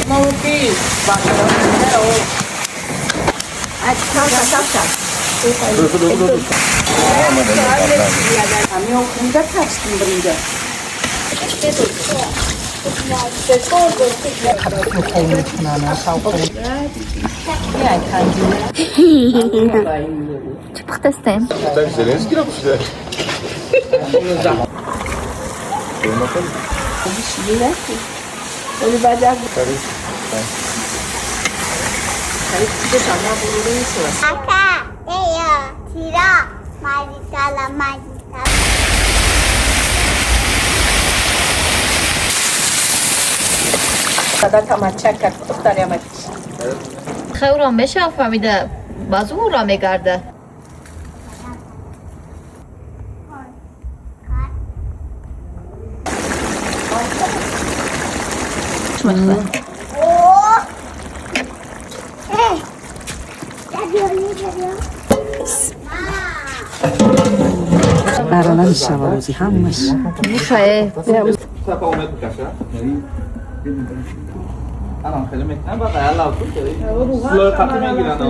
Maupi, Tu peux tester. Ben Zelenski yapmışlar. Acá, ella, tira, marita, la marita. خیوران بشه فهمیده بازو را میگرده Oh, geliyor. Aralar şavarozi hammış. بوشه Siapa umat bekasnya? Anak film ini apa kayak laut tuh? Slow tapi yang gimana?